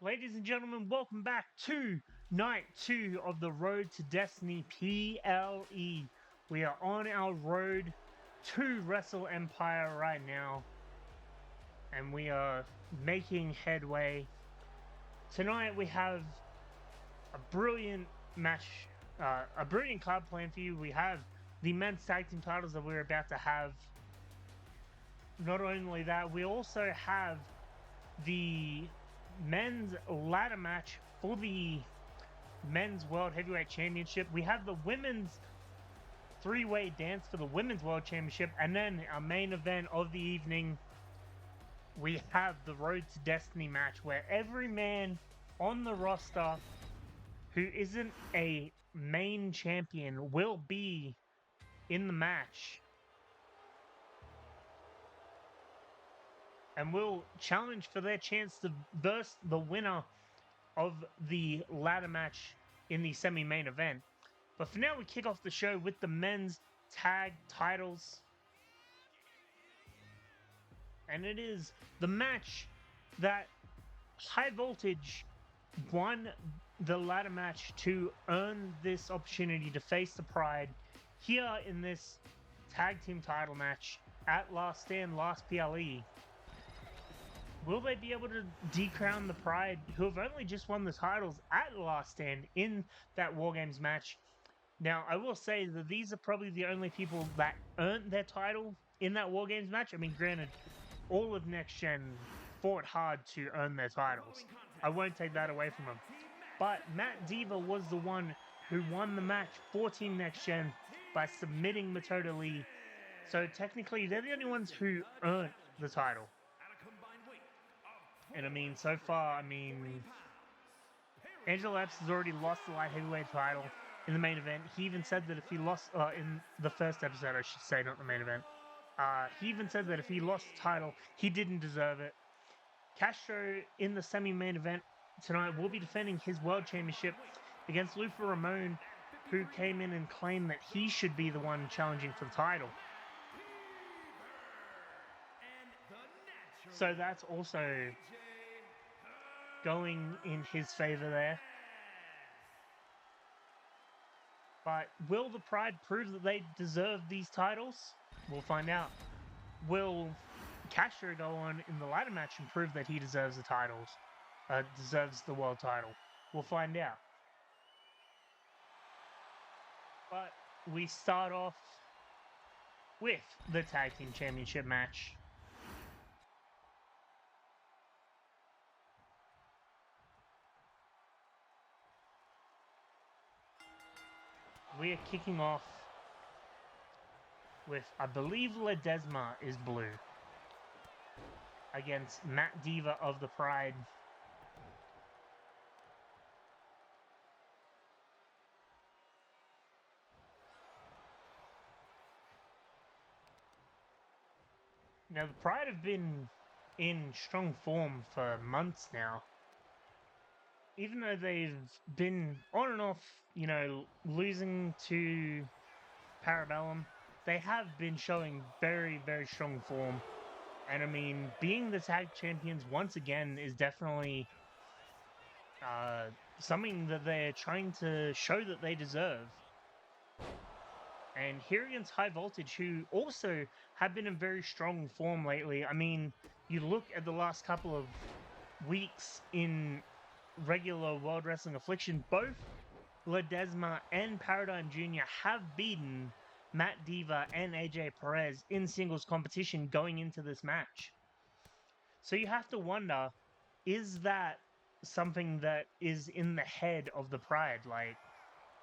Ladies and gentlemen, welcome back to night 2 of the Road to Destiny PLE. We are on our road to Wrestle Empire right now, and we are making headway. Tonight we have a brilliant match, a brilliant card plan for you. We have the men's tag team titles that we're about to have. Not only that, we also have the men's ladder match for the men's world heavyweight championship. We have the women's three-way dance for the women's world championship, and then our main event of the evening, we have the Road to Destiny match where every man on the roster who isn't a main champion will be in the match and will challenge for their chance to verse the winner of the ladder match in the semi-main event. But for now, we kick off the show with the men's tag titles. And it is the match that High Voltage won the ladder match to earn this opportunity to face the Pride here in this tag team title match at Last Stand, Last PLE. Will they be able to decrown the Pride, who have only just won the titles at Last Stand in that War Games match? Now, I will say that these are probably the only people that earned their title in that War Games match. I mean, granted, all of Next Gen fought hard to earn their titles. I won't take that away from them. But Matt Diva was the one who won the match for Team Next Gen by submitting Matoda Lee. So technically, they're the only ones who earned the title. And I mean, so far, Angelo Epps has already lost the light heavyweight title in the main event. He even said that if he lost, in the first episode, I should say, not the main event. He even said that if he lost the title, he didn't deserve it. Castro, in the semi-main event tonight, will be defending his world championship against Lufa Ramon, who came in and claimed that he should be the one challenging for the title. So that's also going in his favor there. But will the Pride prove that they deserve these titles? We'll find out. Will Castro go on in the ladder match and prove that he deserves the titles? Deserves the world title? We'll find out. But we start off with the Tag Team Championship match. We are kicking off with, I believe Ledesma is blue, against Matt Diva of the Pride. Now, the Pride have been in strong form for months now. Even though they've been on and off, losing to Parabellum, they have been showing very, very strong form. And I mean, being the tag champions once again is definitely something that they're trying to show that they deserve. And here against High Voltage, who also have been in very strong form lately. I mean, you look at the last couple of weeks in regular World Wrestling Affliction, both Ledesma and Paradigm Jr. have beaten Matt Diva and AJ Perez in singles competition going into this match. So you have to wonder, is that something that is in the head of the Pride? Like,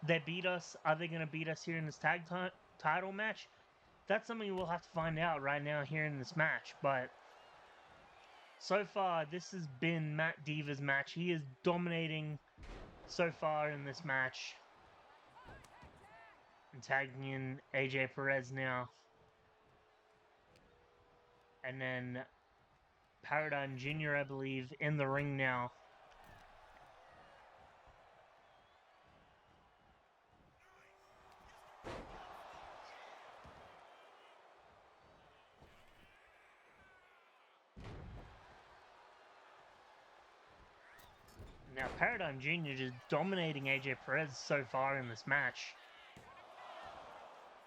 they beat us, are they going to beat us here in this tag title match? That's something we'll have to find out right now here in this match. But so far, this has been Matt Diva's match. He is dominating so far in this match. And tagging in AJ Perez now. And then Paradigm Jr., I believe, in the ring now. Now, Paradigm Jr. just dominating AJ Perez so far in this match.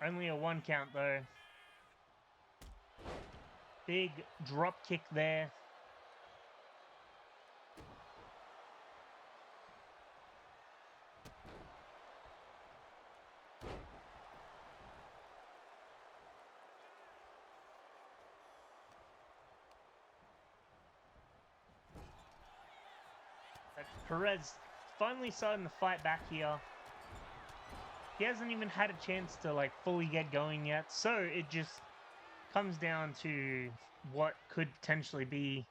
Only a 1 count, though. Big drop kick there. Perez finally starting to fight back here. He hasn't even had a chance to like fully get going yet, so it just comes down to what could potentially be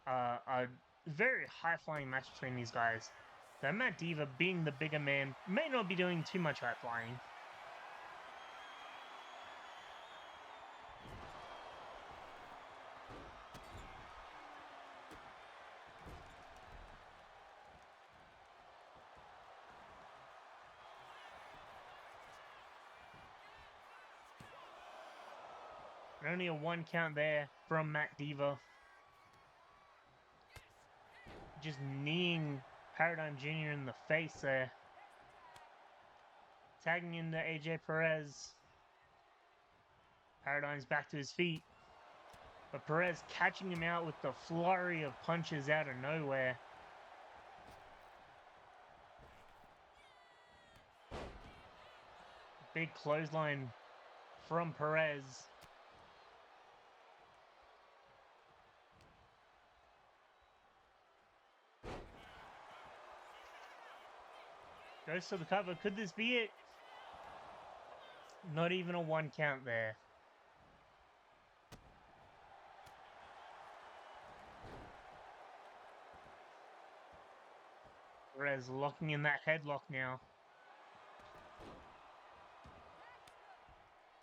a very high-flying match between these guys. Though Matt Diva, being the bigger man, may not be doing too much high-flying. Only a 1 count there from Matt Diva. Just kneeing Paradigm Jr. in the face there. Tagging into AJ Perez. Paradigm's back to his feet. But Perez catching him out with the flurry of punches out of nowhere. Big clothesline from Perez. Goes to the cover. Could this be it? Not even a 1 count there. Perez locking in that headlock now.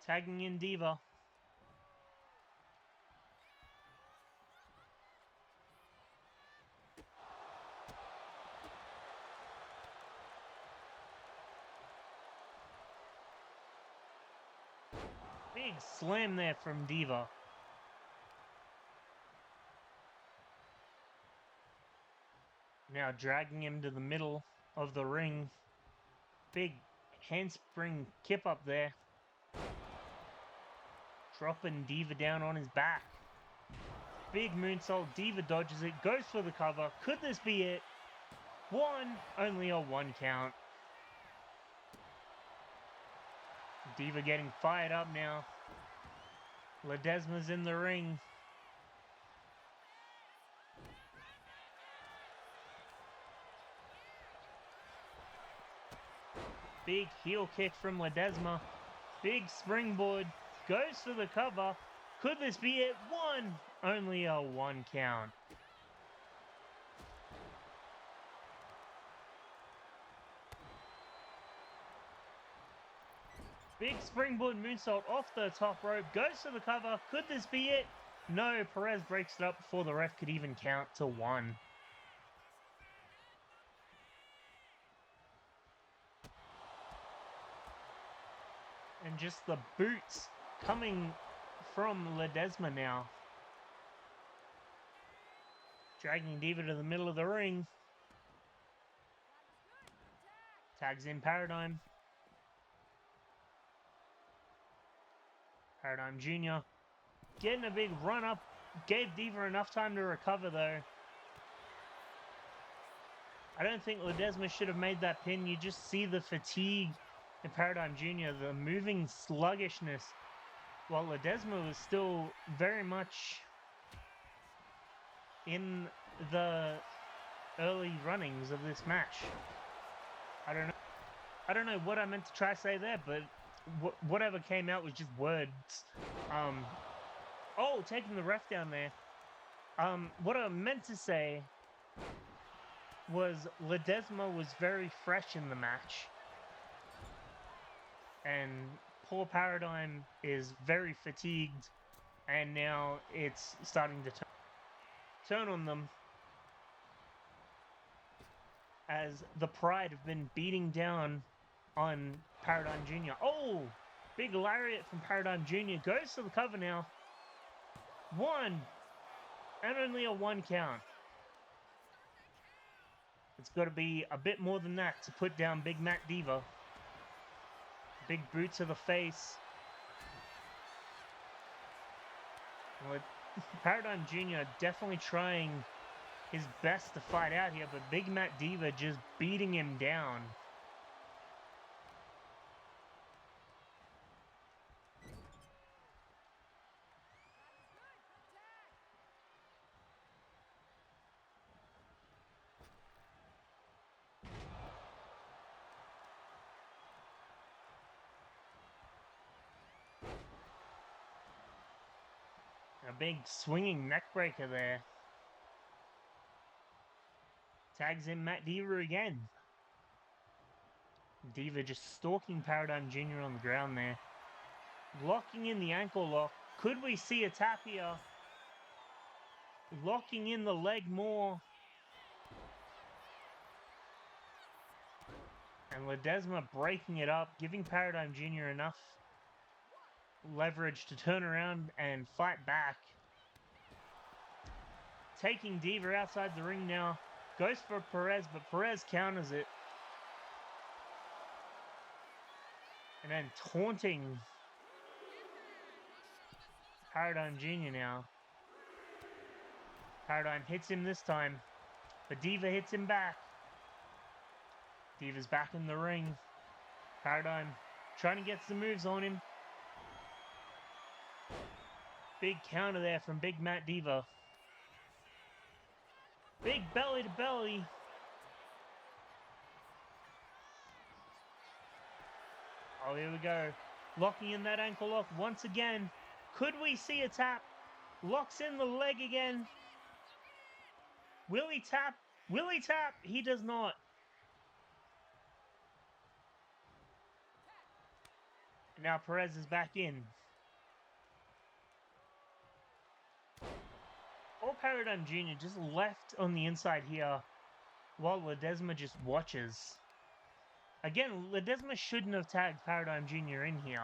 Tagging in Diva. Big slam there from Diva. Now dragging him to the middle of the ring. Big handspring kip up there. Dropping Diva down on his back. Big moonsault. Diva dodges it. Goes for the cover. Could this be it? Only a 1 count. Diva getting fired up now. Ledesma's in the ring. Big heel kick from Ledesma. Big springboard. Goes for the cover. Could this be it? Only a 1 count. Big springboard moonsault off the top rope. Goes to the cover. Could this be it? No, Perez breaks it up before the ref could even count to 1. And just the boots coming from Ledesma now. Dragging Diva to the middle of the ring. Tags in Paradigm. Paradigm Jr. getting a big run up. Gave Diva enough time to recover though. I don't think Ledesma should have made that pin. You just see the fatigue in Paradigm Jr., the moving sluggishness, while Ledesma was still very much in the early runnings of this match. I don't know what I meant to try to say there, but whatever came out was just words. Oh, taking the ref down there. What I meant to say was Ledesma was very fresh in the match. And poor Paradigm is very fatigued, and now it's starting to turn on them, as the Pride have been beating down on Paradigm Jr. Oh! Big lariat from Paradigm Jr. Goes to the cover now. 1! And only a 1 count. It's got to be a bit more than that to put down Big Matt Diva. Big boot to the face. With Paradigm Jr. definitely trying his best to fight out here, but Big Matt Diva just beating him down. A big swinging neck breaker there. Tags in Matt Diva again. Diva just stalking Paradigm Jr. on the ground there. Locking in the ankle lock. Could we see a tap here? Locking in the leg more. And Ledesma breaking it up, giving Paradigm Jr. enough leverage to turn around and fight back. Taking Diva outside the ring now. Goes for Perez, but Perez counters it. And then taunting Paradigm Jr. now. Paradigm hits him this time, but Diva hits him back. Diva's back in the ring. Paradigm trying to get some moves on him. Big counter there from Big Matt Diva. Big belly to belly. Oh, here we go. Locking in that ankle lock once again. Could we see a tap? Locks in the leg again. Will he tap? Will he tap? He does not. Now Perez is back in. Or Paradigm Jr. just left on the inside here while Ledesma just watches. Again, Ledesma shouldn't have tagged Paradigm Jr. in here.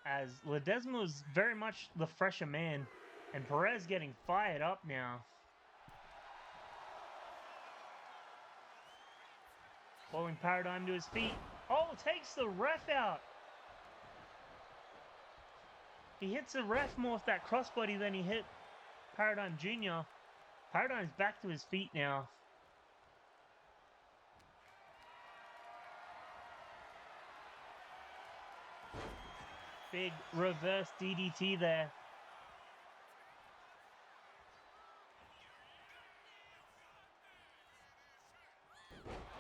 As Ledesma was very much the fresher man, and Perez getting fired up now. Falling Paradigm to his feet. Oh, takes the ref out. He hits the ref more with that crossbody than he hit Paradigm Jr. Paradigm's back to his feet now. Big reverse DDT there.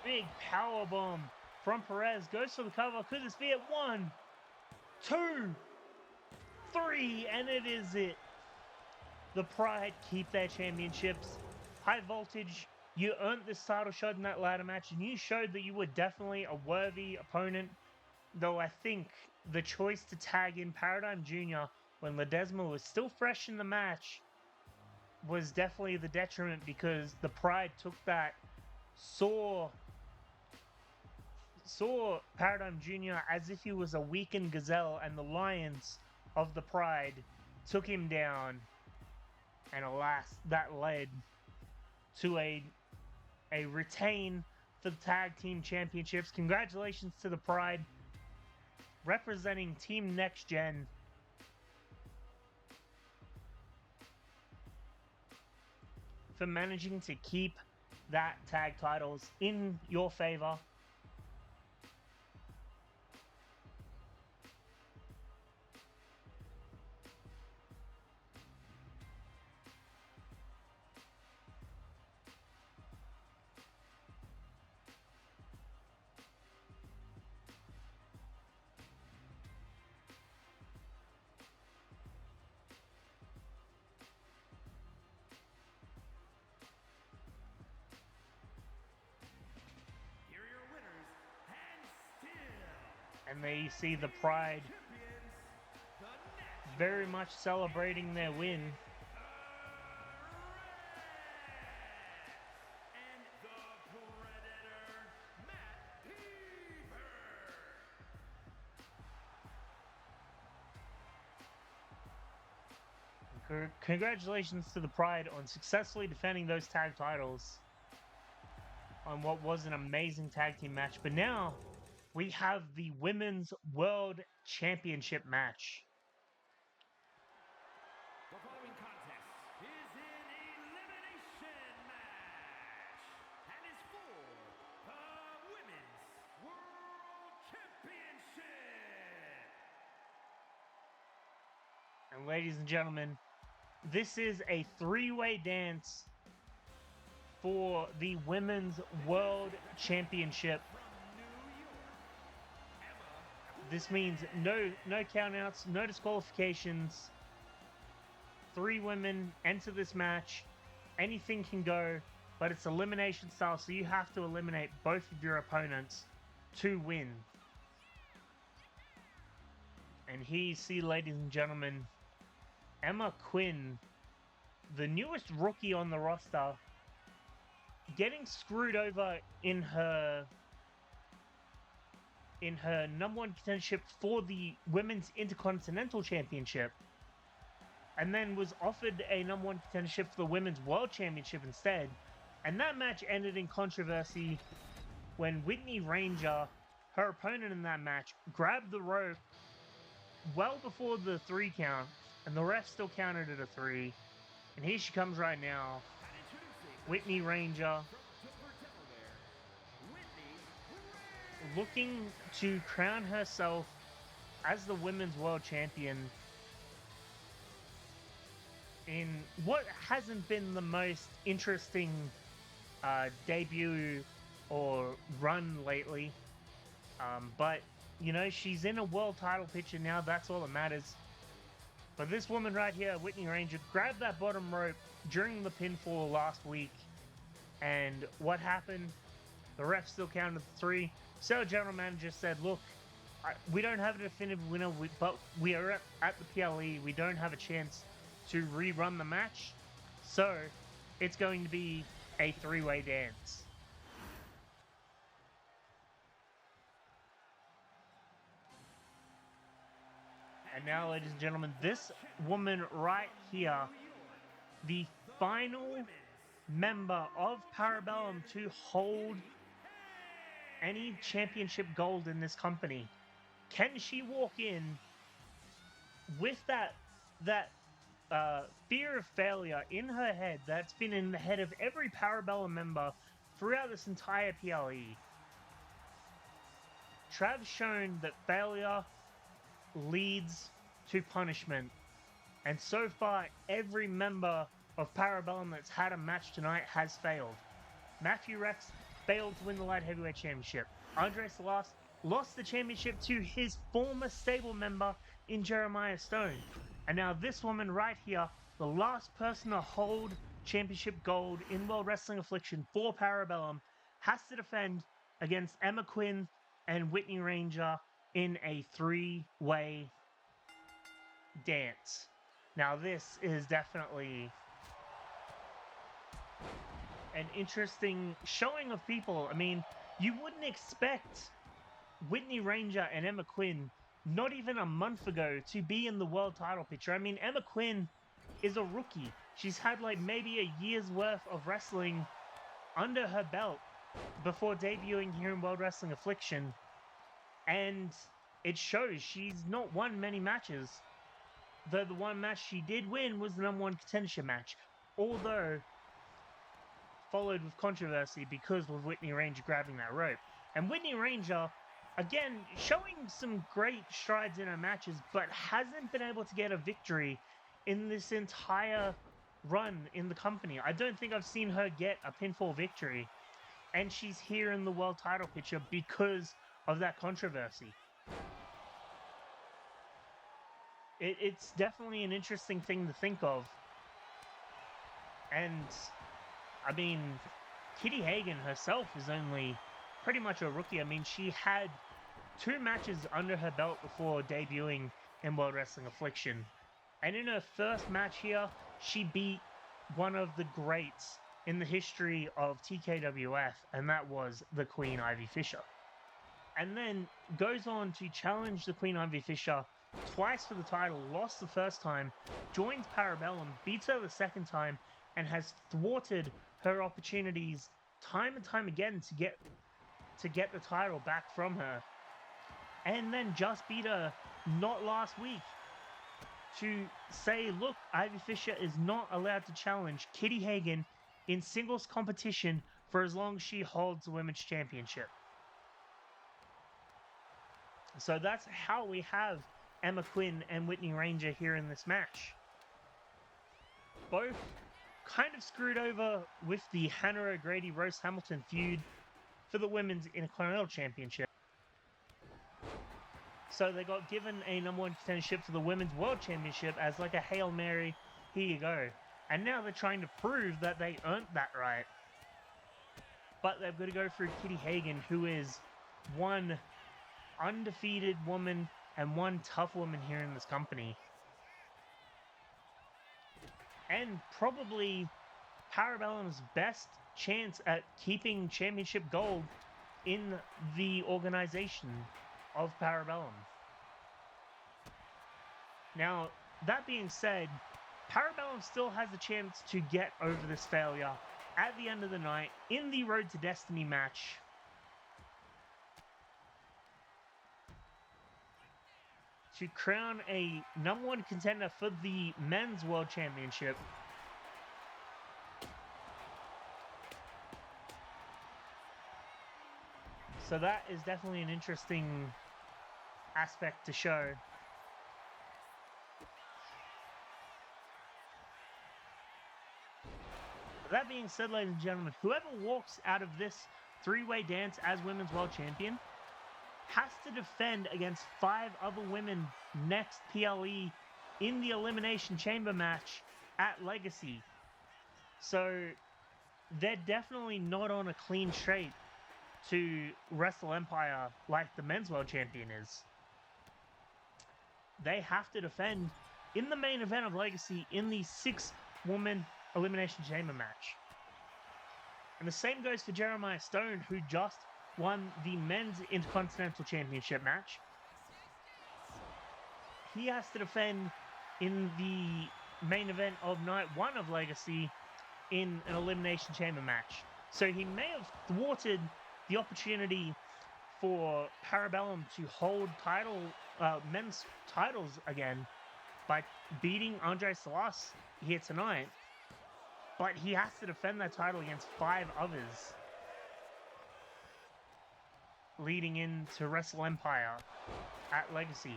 Big power bomb from Perez. Goes for the cover. Could this be it? 1, 2, 3, and it is it. The Pride keep their championships. High Voltage, you earned this title shot in that ladder match, and you showed that you were definitely a worthy opponent. Though I think the choice to tag in Paradigm Jr. when Ledesma was still fresh in the match was definitely the detriment, because the Pride took that, saw Paradigm Jr. as if he was a weakened gazelle, and the Lions of the Pride took him down. And alas, that led to a retain for the Tag Team Championships. Congratulations to the Pride, representing Team Next Gen. For managing to keep that tag titles in your favor. And there you see the Pride very much celebrating their win. Congratulations to the Pride on successfully defending those tag titles on what was an amazing tag team match. But now we have the Women's World Championship match. The following contest is an elimination match and is for the Women's World Championship. And ladies and gentlemen, this is a three-way dance for the Women's World Championship. This means no countouts, no disqualifications. 3 women enter this match. Anything can go, but it's elimination style, so you have to eliminate both of your opponents to win. And here you see, ladies and gentlemen, Emma Quinn, the newest rookie on the roster, getting screwed over in her number 1 contendership for the Women's Intercontinental Championship, and then was offered a number 1 contendership for the Women's World Championship instead. And that match ended in controversy when Whitney Ranger, her opponent in that match, grabbed the rope well before the 3 count, and the ref still counted it a 3. And here she comes right now, Whitney Ranger, looking to crown herself as the Women's World Champion in what hasn't been the most interesting debut or run lately. But, you know, she's in a world title picture now, that's all that matters. But this woman right here, Whitney Ranger, grabbed that bottom rope during the pinfall last week. And what happened? The ref still counted 3. So general manager said, look, we don't have a definitive winner, but we are at the PLE. We don't have a chance to rerun the match. So it's going to be a 3-way dance. And now, ladies and gentlemen, this woman right here, the final member of Parabellum to hold any championship gold in this company. Can she walk in with that fear of failure in her head that's been in the head of every Parabellum member throughout this entire PLE? Trav's shown that failure leads to punishment, and so far every member of Parabellum that's had a match tonight has failed. Matthew Rex failed to win the Light Heavyweight Championship. Andre Salas lost the championship to his former stable member in Jeremiah Stone. And now this woman right here, the last person to hold championship gold in World Wrestling Affliction for Parabellum, has to defend against Emma Quinn and Whitney Ranger in a 3-way dance. Now this is definitely an interesting showing of people. I mean, you wouldn't expect Whitney Ranger and Emma Quinn not even a month ago to be in the world title picture. I mean, Emma Quinn is a rookie. She's had like maybe a year's worth of wrestling under her belt before debuting here in World Wrestling Affliction. And it shows she's not won many matches. Though the one match she did win was the number 1 contendership match. Although followed with controversy because of Whitney Ranger grabbing that rope. And Whitney Ranger, again, showing some great strides in her matches, but hasn't been able to get a victory in this entire run in the company. I don't think I've seen her get a pinfall victory. And she's here in the world title picture because of that controversy. It's definitely an interesting thing to think of. And I mean, Kitty Hagen herself is only pretty much a rookie. I mean, she had 2 matches under her belt before debuting in World Wrestling Affliction. And in her first match here, she beat one of the greats in the history of TKWF, and that was the Queen Ivy Fisher. And then goes on to challenge the Queen Ivy Fisher twice for the title, lost the first time, joins Parabellum, beats her the second time, and has thwarted her opportunities time and time again to get the title back from her. And then just beat her not last week to say, look, Ivy Fisher is not allowed to challenge Kitty Hagen in singles competition for as long as she holds the Women's Championship. So that's how we have Emma Quinn and Whitney Ranger here in this match. Both kind of screwed over with the Hannah O'Grady-Rose Hamilton feud for the Women's Intercontinental Championship. So they got given a number one contendership for the Women's World Championship as like a Hail Mary, here you go. And now they're trying to prove that they earned that right. But they've got to go through Kitty Hagen, who is one undefeated woman and one tough woman here in this company. And probably Parabellum's best chance at keeping championship gold in the organization of Parabellum. Now, that being said, Parabellum still has a chance to get over this failure at the end of the night in the Road to Destiny match. To crown a number one contender for the Men's World Championship. So that is definitely an interesting aspect to show. That being said, ladies and gentlemen, whoever walks out of this three-way dance as Women's World Champion has to defend against 5 other women next PLE in the Elimination Chamber match at Legacy. So they're definitely not on a clean streak to Wrestle Empire like the Men's World Champion is. They have to defend in the main event of Legacy in the 6-woman Elimination Chamber match. And the same goes for Jeremiah Stone, who just won the Men's Intercontinental Championship match. He has to defend in the main event of Night 1 of Legacy in an Elimination Chamber match. So he may have thwarted the opportunity for Parabellum to hold men's titles again by beating Andre Salas here tonight. But he has to defend that title against 5 others leading into Wrestle Empire at Legacy.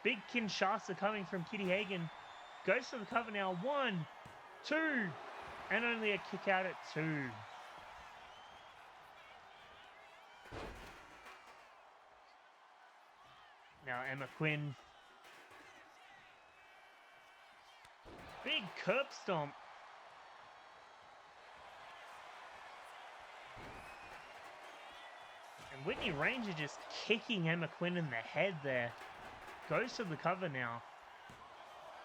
Big Kinshasa coming from Kitty Hagen. Goes to the cover now. 1, 2, and only a kick out at 2. Now Emma Quinn. Big curb stomp. And Whitney Ranger just kicking Emma Quinn in the head there. Goes to the cover now.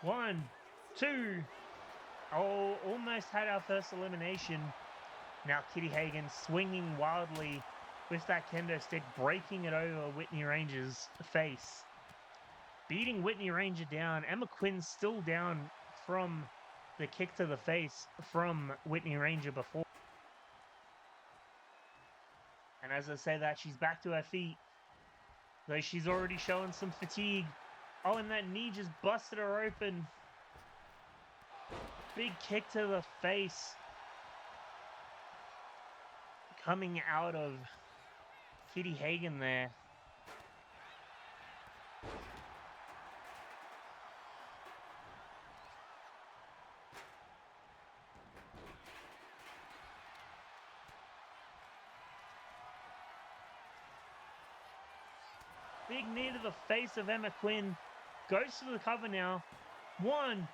1, 2. Oh, almost had our first elimination. Now Kitty Hagen swinging wildly with that kendo stick, breaking it over Whitney Ranger's face. Beating Whitney Ranger down. Emma Quinn's still down from the kick to the face from Whitney Ranger before. And as I say that, she's back to her feet. Though she's already showing some fatigue. Oh, and that knee just busted her open. Big kick to the face. Coming out of Kitty Hagen there. Big knee to the face of Emma Quinn. Goes to the cover now. 1,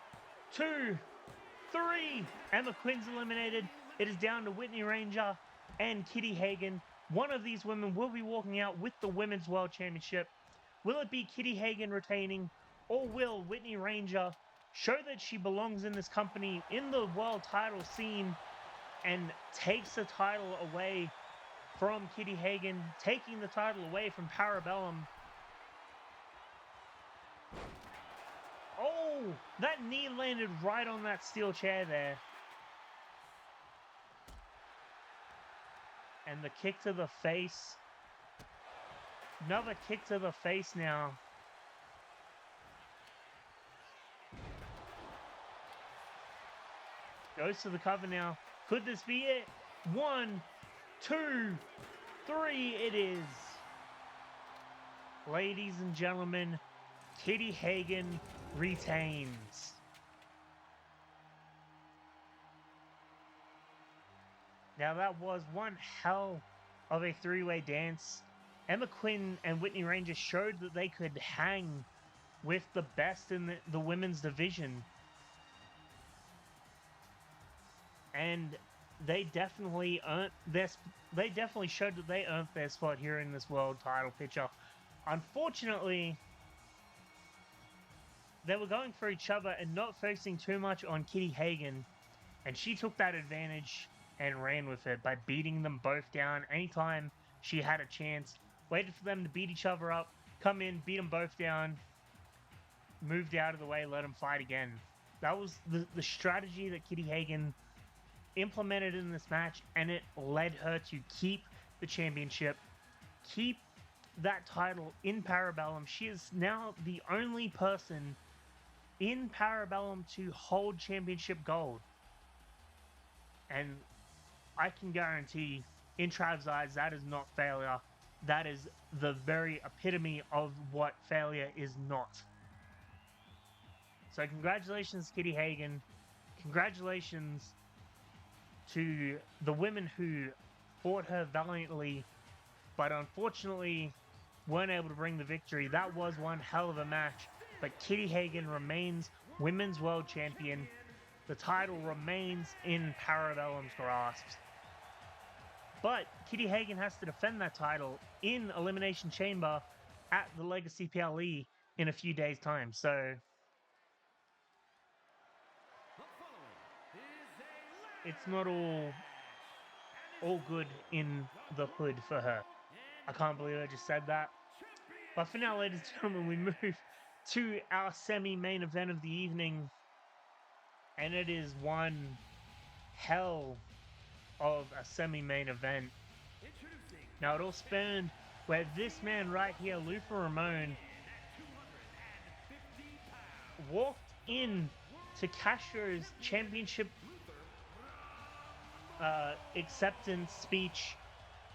2, 3. Emma Quinn's eliminated. It is down to Whitney Ranger and Kitty Hagen. One of these women will be walking out with the Women's World Championship. Will it be Kitty Hagen retaining, or will Whitney Ranger show that she belongs in this company in the world title scene and takes the title away from Kitty Hagen, taking the title away from Parabellum? Oh, that knee landed right on that steel chair there. And the kick to the face. Another kick to the face now. Goes to the cover now. Could this be it? 1, 2, 3, it is. Ladies and gentlemen, Kitty Hagen retains. Now that was one hell of a three-way dance. Emma Quinn and Whitney Ranger showed that they could hang with the best in the women's division. And they definitely earned this. They definitely showed that they earned their spot here in this world title picture. Unfortunately, they were going for each other and not focusing too much on Kitty Hagen, and she took that advantage and ran with it by beating them both down anytime she had a chance. Waited for them to beat each other up, come in, beat them both down, moved out of the way, let them fight again. That was the strategy that Kitty Hagen implemented in this match, and it led her to keep the championship, keep that title in Parabellum. She is now the only person in Parabellum to hold championship gold. And I can guarantee, in Trav's eyes, that is not failure. That is the very epitome of what failure is not. So congratulations, Kitty Hagen. Congratulations to the women who fought her valiantly, but unfortunately weren't able to bring the victory. That was one hell of a match, but Kitty Hagen remains Women's World Champion. The title remains in Parabellum's grasp. But Kitty Hagen has to defend that title in Elimination Chamber at the Legacy PLE in a few days' time. So it's not all good in the hood for her. I can't believe I just said that. But for now, ladies and gentlemen, we move to our semi-main event of the evening. And it is one hell of a semi-main event. Now, it all spanned where this man right here, Luther Ramon, walked in to Castro's championship acceptance speech,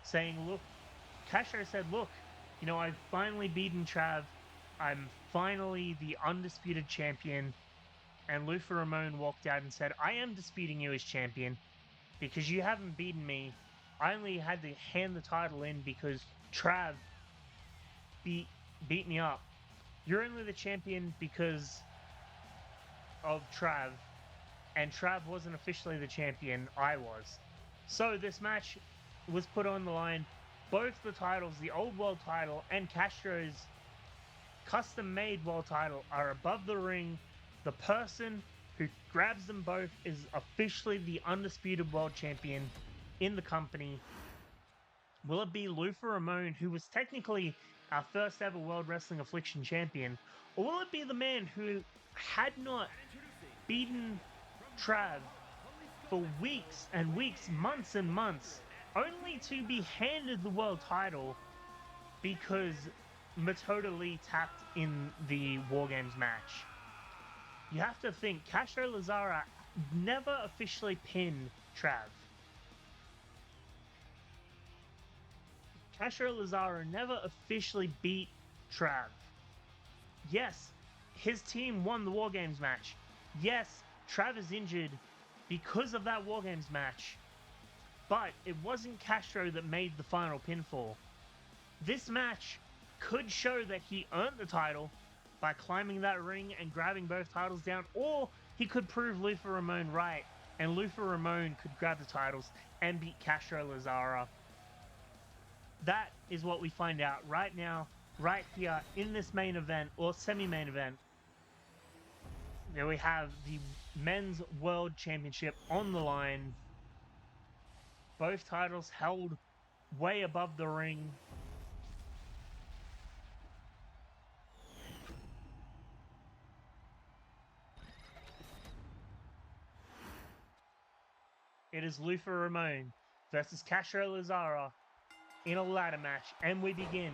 saying, look, Castro said, look, you know, I've finally beaten Trav. I'm finally the undisputed champion. And Luther Ramon walked out and said, I am disputing you as champion because you haven't beaten me. I only had to hand the title in because Trav beat me up. You're only the champion because of Trav, and Trav wasn't officially the champion, I was. So this match was put on the line. Both the titles, the old world title and Castro's custom-made world title, are above the ring. The person who grabs them both is officially the undisputed world champion in the company. Will it be Luther Ramon, who was technically our first ever World Wrestling Affliction champion, or will it be the man who had not beaten Trav for weeks and weeks, months and months, only to be handed the world title because Matoda Lee tapped in the War Games match? You have to think, Castro Lazara never officially pinned Trav. Castro Lazara never officially beat Trav. Yes, his team won the War Games match. Yes, Trav is injured because of that War Games match. But it wasn't Castro that made the final pinfall. This match could show that he earned the title by climbing that ring and grabbing both titles down, or he could prove Luther Ramon right, and Luther Ramon could grab the titles and beat Castro Lazara. That is what we find out right now, right here in this main event, or semi-main event. There we have the Men's World Championship on the line. Both titles held way above the ring. It is Lufa Ramon versus Castro Lazara in a ladder match, and we begin.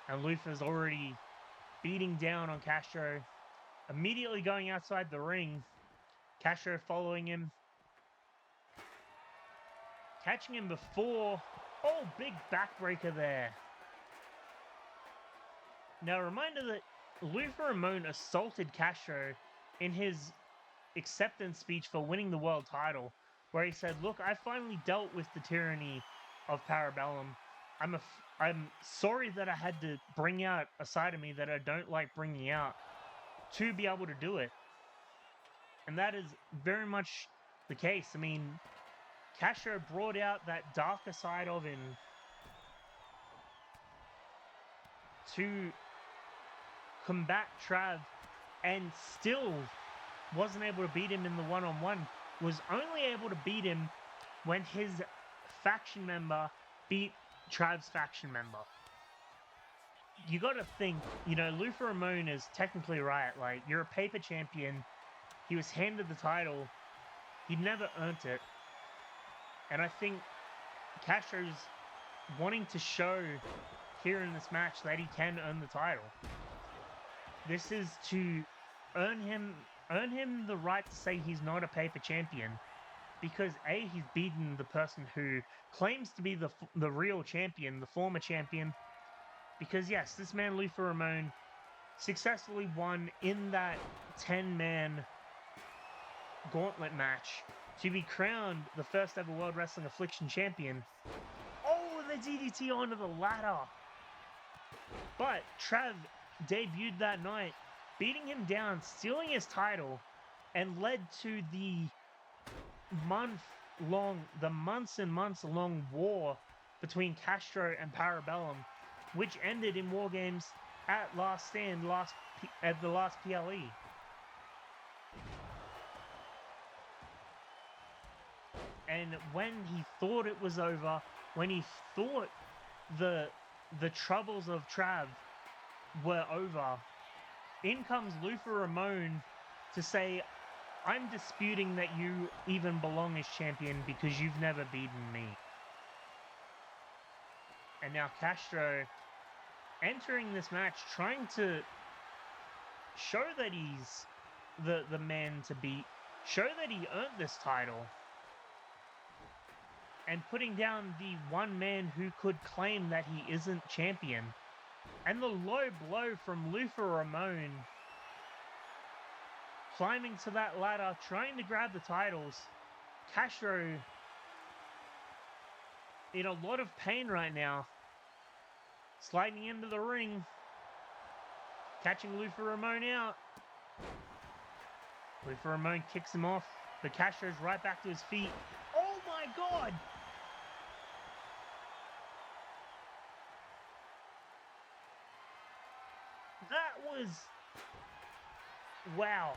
And Lufa's already beating down on Castro, immediately going outside the ring. Castro following him, catching him before. Oh, big backbreaker there. Now, a reminder that Lufa Ramon assaulted Castro in his acceptance speech for winning the world title, where he said, "Look, I finally dealt with the tyranny of Parabellum. I'm sorry that I had to bring out a side of me that I don't like bringing out to be able to do it." And that is very much the case. I mean, Castro brought out that darker side of him to combat Trav, and still wasn't able to beat him in the one-on-one. Was only able to beat him when his faction member beat Trav's faction member. You gotta think, you know, Lufa Ramon is technically right. Like, you're a paper champion. He was handed the title. He never earned it. And I think Castro's wanting to show here in this match that he can earn the title. This is to earn him the right to say he's not a paper champion, because A, he's beaten the person who claims to be the real champion, the former champion. Because yes, this man Lufa Ramon successfully won in that 10-man gauntlet match to be crowned the first ever World Wrestling Affliction champion. Oh, the DDT onto the ladder. But Trav debuted that night, beating him down, stealing his title, and led to the months and months long war between Castro and Parabellum, which ended in War Games at Last Stand, at the last PLE. And when he thought it was over, when he thought the troubles of Trav were over, in comes Lufa Ramon to say, "I'm disputing that you even belong as champion because you've never beaten me." And now Castro entering this match trying to show that he's the man to beat, show that he earned this title, and putting down the one man who could claim that he isn't champion. And the low blow from Lufa Ramon, climbing to that ladder, trying to grab the titles. Castro in a lot of pain right now, sliding into the ring, catching Lufa Ramon out. Lufa Ramon kicks him off, but Castro's right back to his feet. Oh my god! That was... wow.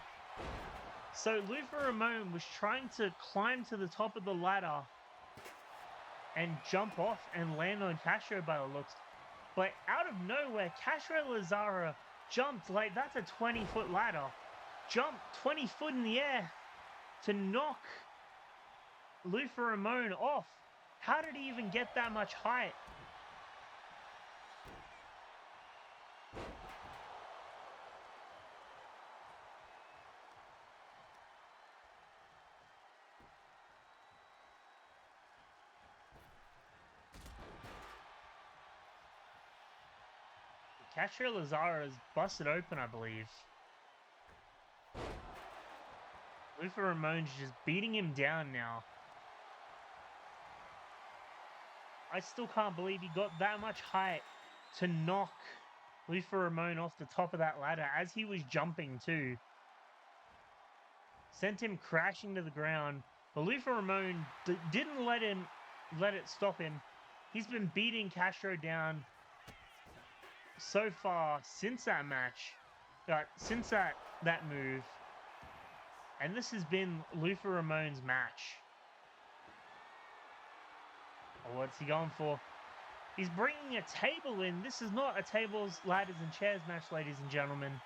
So Lufa Ramon was trying to climb to the top of the ladder and jump off and land on Castro by the looks. But out of nowhere, Castro Lazara jumped, like that's a 20-foot ladder. Jumped 20 foot in the air to knock Lufa Ramon off. How did he even get that much height? Castro Lazara is busted open, I believe. Lufa Ramon's just beating him down now. I still can't believe he got that much height to knock Lufa Ramon off the top of that ladder as he was jumping too. Sent him crashing to the ground. But Lufa Ramon didn't let it stop him. He's been beating Castro down so far since that match, since that move, and this has been Lufa Ramon's match. Oh, what's he going for? He's bringing a table in. This is not a tables, ladders, and chairs match, ladies and gentlemen.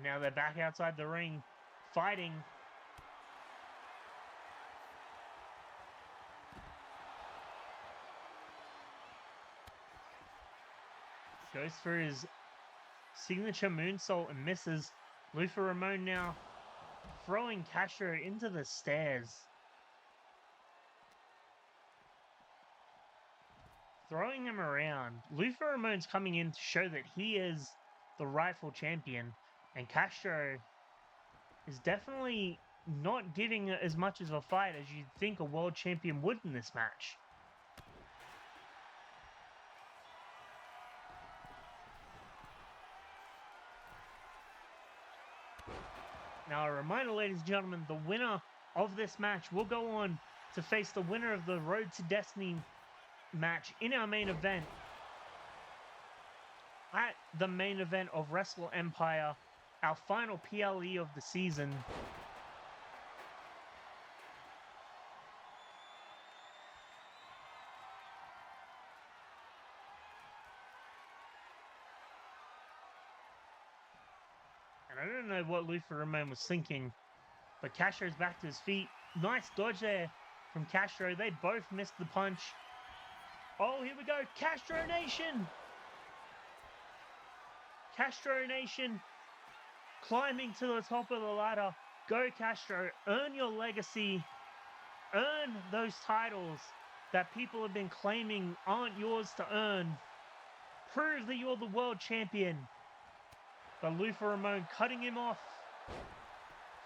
Now they're back outside the ring, fighting. Goes for his signature moonsault and misses. Lufa Ramon now throwing Castro into the stairs. Throwing him around. Lufa Ramon's coming in to show that he is the rightful champion. And Castro is definitely not giving as much of a fight as you'd think a world champion would in this match. Now, a reminder, ladies and gentlemen, the winner of this match will go on to face the winner of the Road to Destiny match in our main event at the main event of Wrestle Empire, our final PLE of the season. And I don't know what Lufa Ramon was thinking, but Castro's back to his feet. Nice dodge there from Castro. They both missed the punch. Oh, here we go. Castro Nation! Castro Nation climbing to the top of the ladder. Go Castro. Earn your legacy. Earn those titles that people have been claiming aren't yours to earn. Prove that you're the world champion. But Lufa Ramon cutting him off.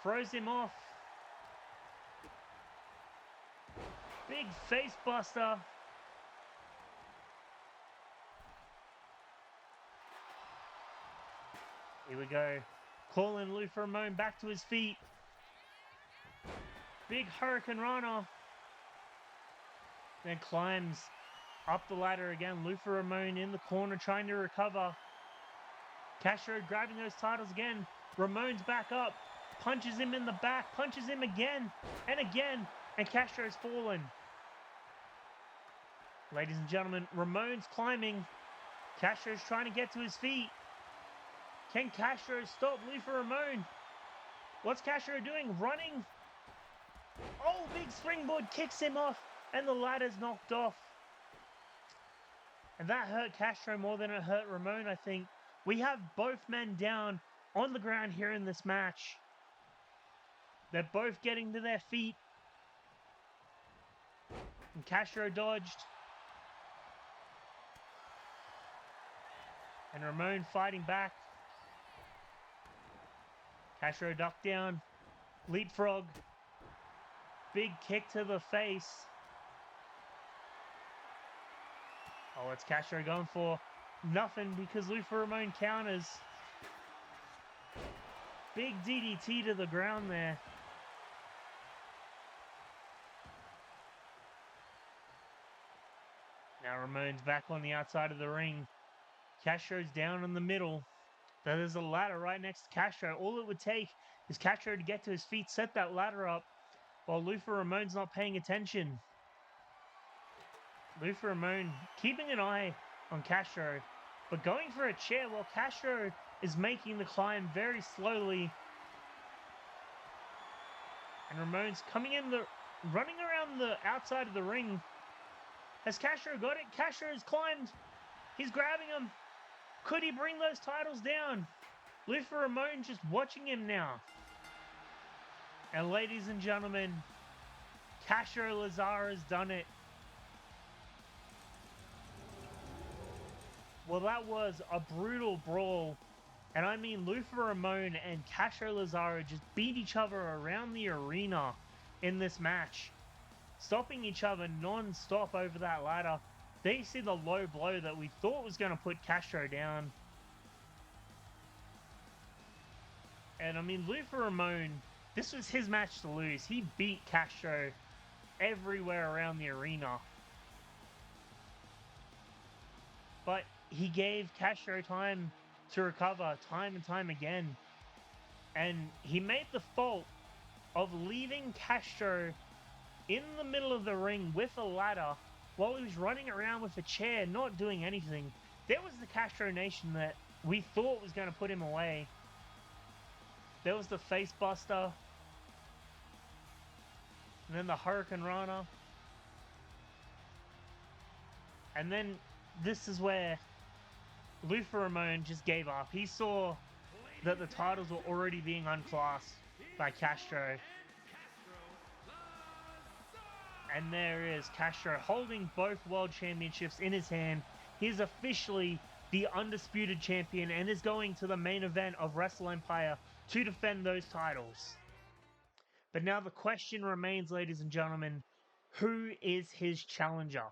Throws him off. Big face buster. Here we go. Calling Lufa Ramon back to his feet. Big Hurricane Rana. Then climbs up the ladder again. Lufa Ramon in the corner trying to recover. Castro grabbing those titles again. Ramon's back up. Punches him in the back. Punches him again and again. And Castro's fallen. Ladies and gentlemen, Ramon's climbing. Castro's trying to get to his feet. Can Castro stop Lufa Ramon? What's Castro doing? Running? Oh, big springboard kicks him off. And the ladder's knocked off. And that hurt Castro more than it hurt Ramon, I think. We have both men down on the ground here in this match. They're both getting to their feet. And Castro dodged. And Ramon fighting back. Castro ducked down. Leapfrog. Big kick to the face. Oh, what's Castro going for? Nothing, because Lufa Ramon counters. Big DDT to the ground there. Now Ramon's back on the outside of the ring. Castro's down in the middle. There's a ladder right next to Castro. All it would take is Castro to get to his feet, set that ladder up, while Lufa Ramon's not paying attention. Lufa Ramon keeping an eye on Castro, but going for a chair while Castro is making the climb very slowly. And Ramon's coming in running around the outside of the ring. Has Castro got it? Castro has climbed. He's grabbing him. Could he bring those titles down? Lufa Ramon just watching him now. And ladies and gentlemen, Castro Lazar has done it. Well, that was a brutal brawl. And I mean, Lufa Ramon and Castro Lazaro just beat each other around the arena in this match. Stopping each other non-stop over that ladder. There you see the low blow that we thought was going to put Castro down. And I mean, Lufa Ramon, this was his match to lose. He beat Castro everywhere around the arena. But he gave Castro time to recover time and time again. And he made the fault of leaving Castro in the middle of the ring with a ladder while he was running around with a chair, not doing anything. There was the Castro Nation that we thought was going to put him away. There was the Face Buster. And then the Hurricane Rana. And then this is where Luther Ramon just gave up. He saw that the titles were already being unclassed by Castro. And there is Castro holding both world championships in his hand. He is officially the undisputed champion and is going to the main event of Wrestle Empire to defend those titles. But now the question remains, ladies and gentlemen, who is his challenger?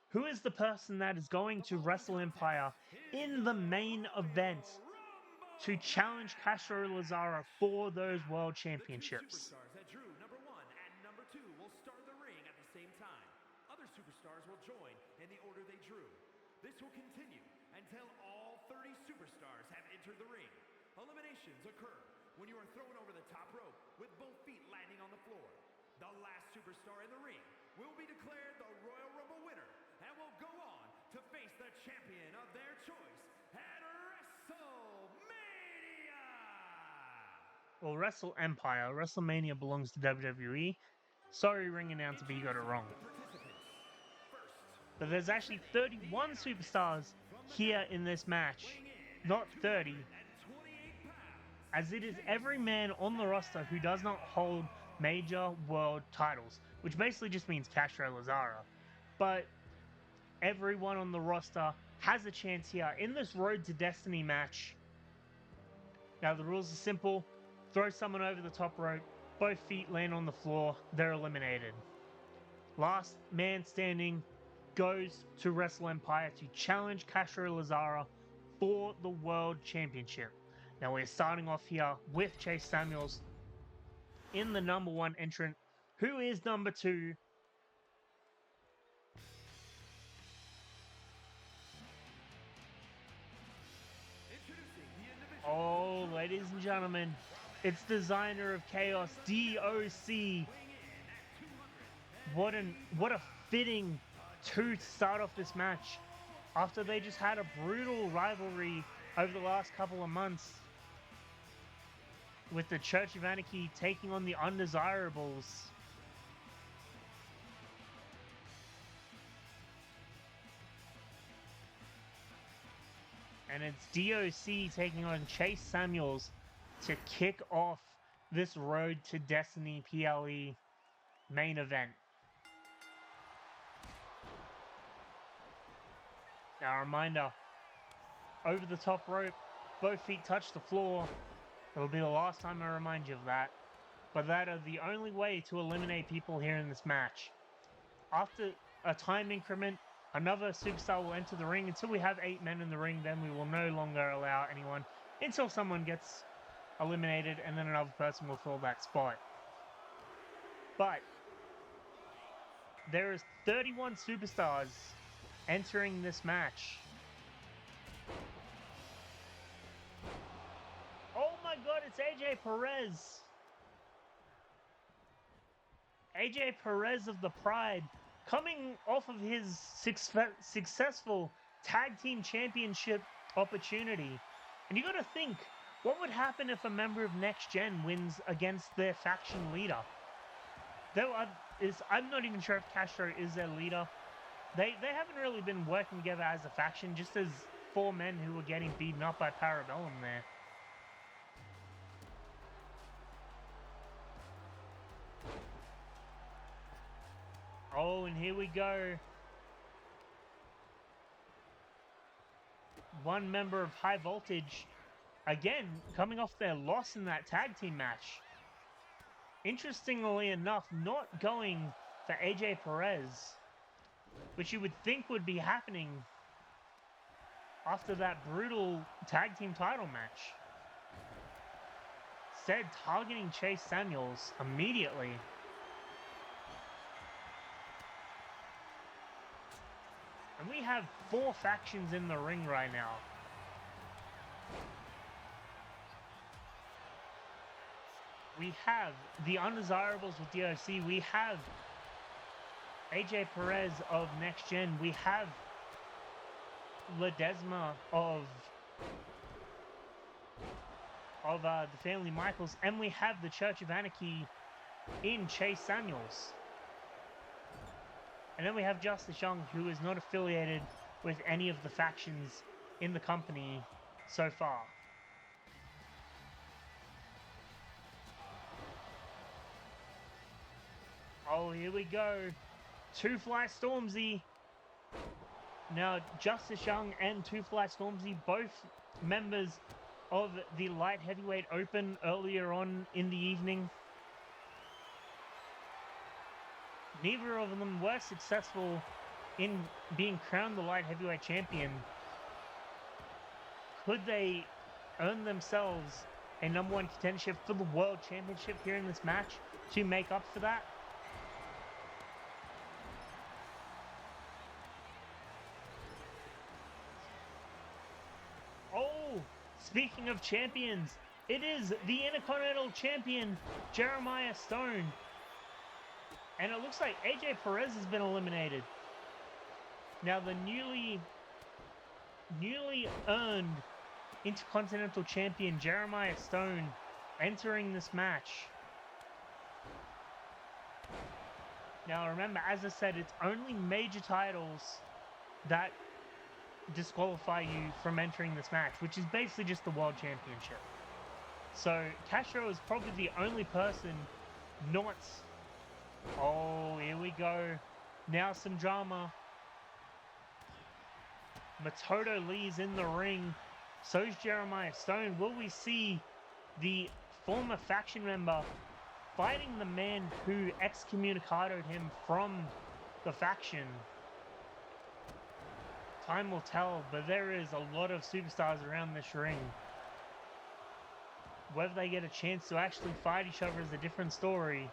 Who is the person that is going to Wrestle Empire in the main event to challenge Castro Lazaro for those world championships? The two superstars that drew number 1 and number 2 will start the ring at the same time. Other superstars will join in the order they drew. This will continue until all 30 superstars have entered the ring. Eliminations occur when you are thrown over the top rope with both feet landing on the floor. The last superstar in the ring will be declared the Royal Rumble winner and will go on to face the champion of their choice at WrestleMania! Well, Wrestle Empire, WrestleMania belongs to WWE. Sorry, ring announcer, but you got it wrong. But there's actually 31 superstars here in this match, not 30, as it is every man on the roster who does not hold major world titles, which basically just means Castro Lazaro. But everyone on the roster has a chance here in this Road to Destiny match. Now the rules are simple. Throw someone over the top rope, both feet land on the floor, they're eliminated. Last man standing goes to Wrestle Empire to challenge Castro Lazaro for the World Championship. Now we're starting off here with Chase Samuels in the number 1 entrant. Who is number 2? Oh, ladies and gentlemen, it's designer of Chaos, DOC. What a fitting to start off this match after they just had a brutal rivalry over the last couple of months with the Church of Anarchy taking on the Undesirables. And it's DOC taking on Chase Samuels to kick off this Road to Destiny PLE main event. Now, a reminder, over the top rope, both feet touch the floor. It'll be the last time I remind you of that. But that is the only way to eliminate people here in this match. After a time increment, another superstar will enter the ring. Until we have 8 men in the ring, then we will no longer allow anyone until someone gets eliminated and then another person will fill that spot. But there is 31 superstars entering this match. Oh my god, it's AJ Perez. AJ Perez of the Pride, coming off of his successful tag team championship opportunity. And you gotta think, what would happen if a member of Next Gen wins against their faction leader? I'm not even sure if Castro is their leader. They haven't really been working together as a faction, just as 4 men who were getting beaten up by Parabellum there. Oh, and here we go. One member of High Voltage, again, coming off their loss in that tag team match. Interestingly enough, not going for AJ Perez, which you would think would be happening after that brutal tag team title match. Instead, targeting Chase Samuels immediately. And we have 4 factions in the ring right now. We have the Undesirables with DOC. We have AJ Perez of Next Gen. We have Ledesma of of the family Michaels, and we have the Church of Anarchy in Chase Samuels. And then we have Justice Young, who is not affiliated with any of the factions in the company so far. Oh, here we go. Two Fly Stormzy. Now, Justice Young and Two Fly Stormzy, both members of the Light Heavyweight Open earlier on in the evening. Neither of them were successful in being crowned the Light Heavyweight Champion. Could they earn themselves a #1 contendership for the World Championship here in this match to make up for that? Oh, speaking of champions, it is the Intercontinental Champion, Jeremiah Stone. And it looks like AJ Perez has been eliminated. Now the newly earned Intercontinental Champion Jeremiah Stone entering this match. Now remember, as I said, it's only major titles that disqualify you from entering this match, which is basically just the World Championship. So Castro is probably the only person not... Oh, here we go. Now some drama. Matoto Lee's in the ring. So's Jeremiah Stone. Will we see the former faction member fighting the man who excommunicated him from the faction? Time will tell, but there is a lot of superstars around this ring. Whether they get a chance to actually fight each other is a different story.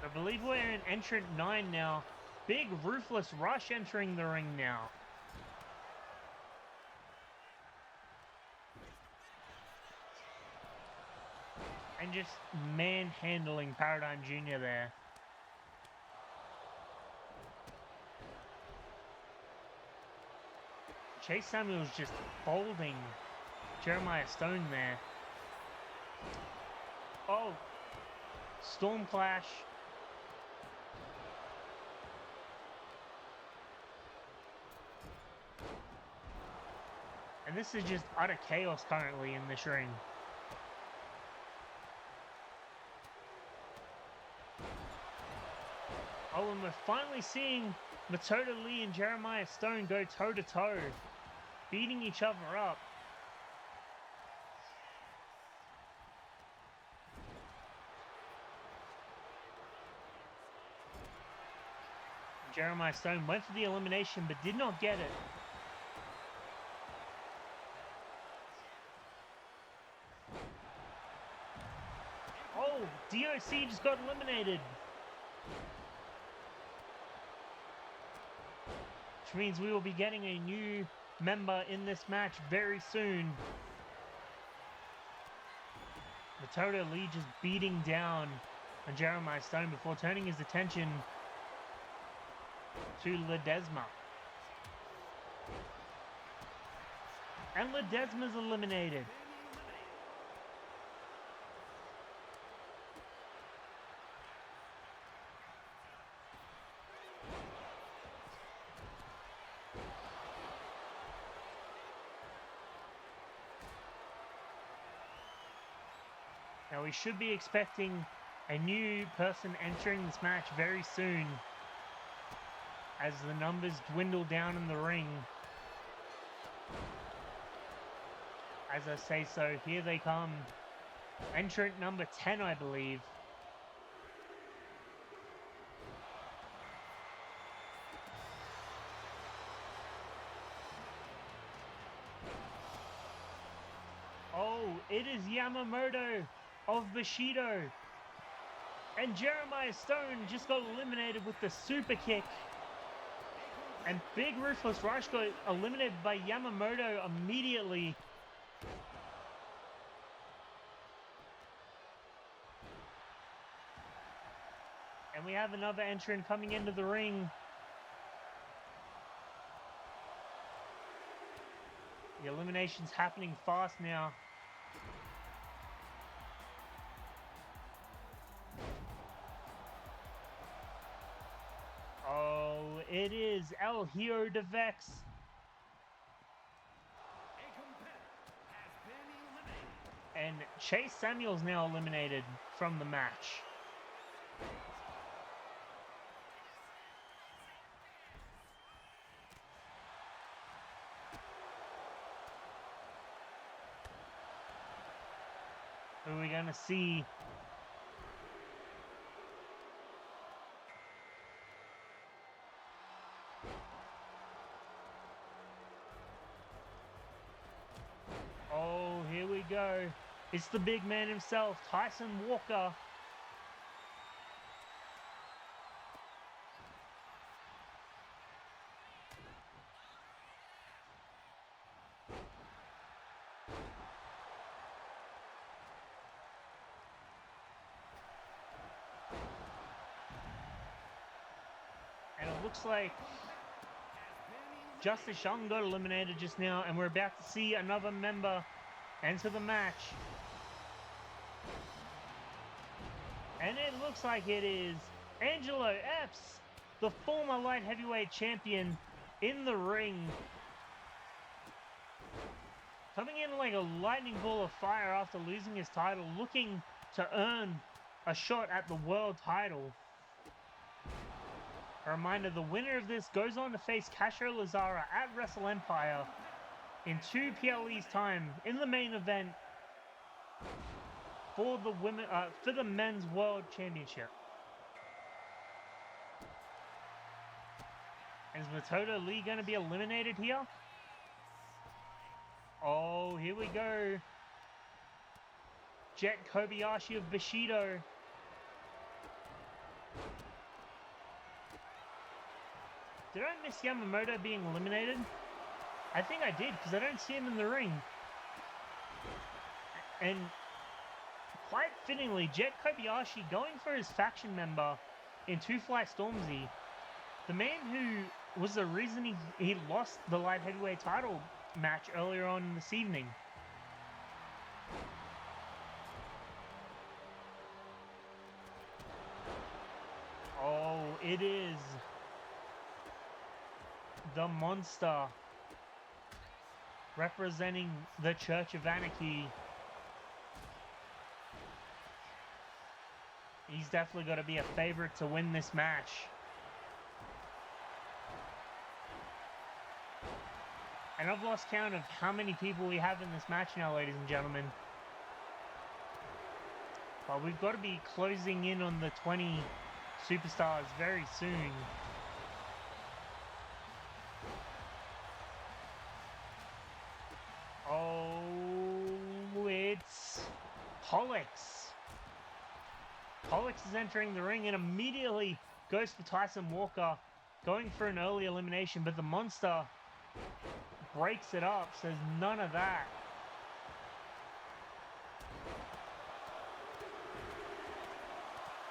I believe we're in entrant 9 now. Big Ruthless Rush entering the ring now. And just manhandling Paradigm Jr. there. Chase Samuels just folding Jeremiah Stone there. Oh, Storm Clash. And this is just utter chaos currently in this ring. Oh, and we're finally seeing Matoto Lee and Jeremiah Stone go toe-to-toe, beating each other up. Jeremiah Stone went for the elimination, but did not get it. Oh, DOC just got eliminated. Which means we will be getting a new member in this match very soon. Matoto Lee just beating down on Jeremiah Stone before turning his attention to Ledesma. And Ledesma's eliminated. Now we should be expecting a new person entering this match very soon as the numbers dwindle down in the ring. As I say so, here they come. Entrant number 10, I believe. Oh, it is Yamamoto of Bushido. And Jeremiah Stone just got eliminated with the super kick. And Big Ruthless Rush got eliminated by Yamamoto immediately. And we have another entrant coming into the ring. The elimination's happening fast now. Oh, it is El Hero de Vex. And Chase Samuel's now eliminated from the match. Who are we going to see? Oh, here we go. It's the big man himself, Tyson Walker. And it looks like Justice Young got eliminated just now, and we're about to see another member enter the match. And it looks like it is Angelo Epps, the former light heavyweight champion, in the ring. Coming in like a lightning ball of fire after losing his title, looking to earn a shot at the world title. A reminder, the winner of this goes on to face Casio Lazara at Wrestle Empire in 2 PLE's time in the main event for the men's world championship. Is Matoto Lee going to be eliminated here? Oh, here we go. Jet Kobayashi of Bushido. Did I miss Yamamoto being eliminated? I think I did, because I don't see him in the ring. And quite fittingly, Jet Kobayashi going for his faction member in Two Fly Stormzy. The man who was the reason he lost the light heavyweight title match earlier on in this evening. Oh, it is the Monster representing the Church of Anarchy. He's definitely got to be a favorite to win this match. And I've lost count of how many people we have in this match now, ladies and gentlemen. But we've got to be closing in on the 20 superstars very soon. Oh, it's Pollux. Pollux is entering the ring and immediately goes for Tyson Walker, going for an early elimination, but the Monster breaks it up, says none of that.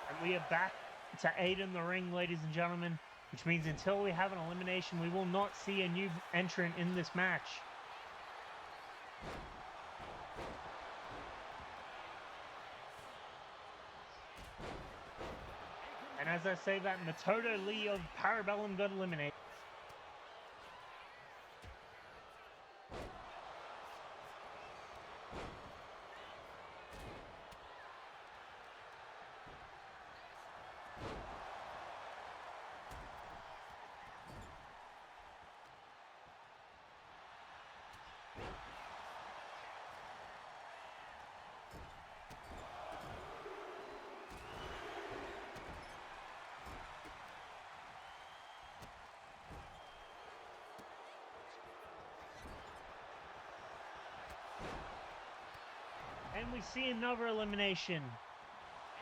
And we are back to 8 in the ring, ladies and gentlemen, which means until we have an elimination, we will not see a new entrant in this match. And as I say that, Matoto Lee of Parabellum got eliminated. And we see another elimination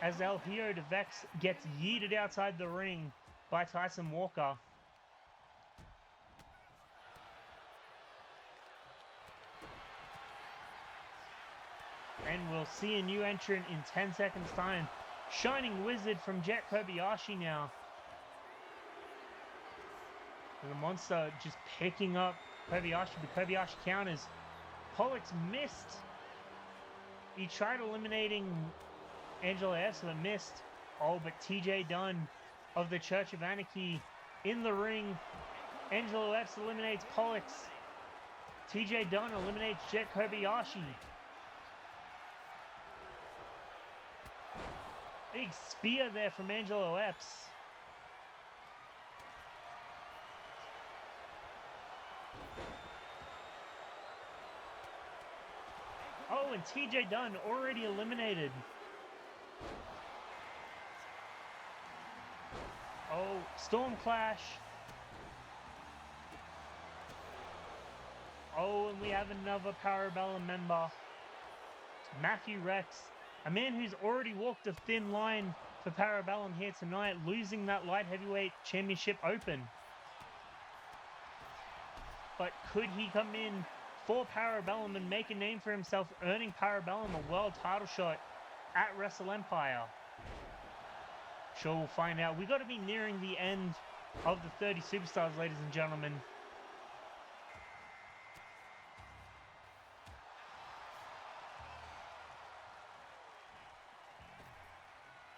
as El Hero de Vex gets yeeted outside the ring by Tyson Walker. And we'll see a new entrant in 10 seconds time. Shining Wizard from Jet Kobayashi now. And the monster just picking up Kobayashi, but Kobayashi counters. Pollux missed. He tried eliminating Angelo F, but missed. Oh, but TJ Dunn of the Church of Anarchy in the ring. Angelo F eliminates Pollux. TJ Dunn eliminates Jet Kobayashi. Big spear there from Angelo Epps. Oh, and TJ Dunn already eliminated. Oh, Storm Clash. Oh, and we have another Parabellum member. Matthew Rex. A man who's already walked a thin line for Parabellum here tonight, losing that light heavyweight championship open. But could he come in for Parabellum and make a name for himself, earning Parabellum a world title shot at Wrestle Empire? Sure, we'll find out. We've got to be nearing the end of the 30 Superstars, ladies and gentlemen.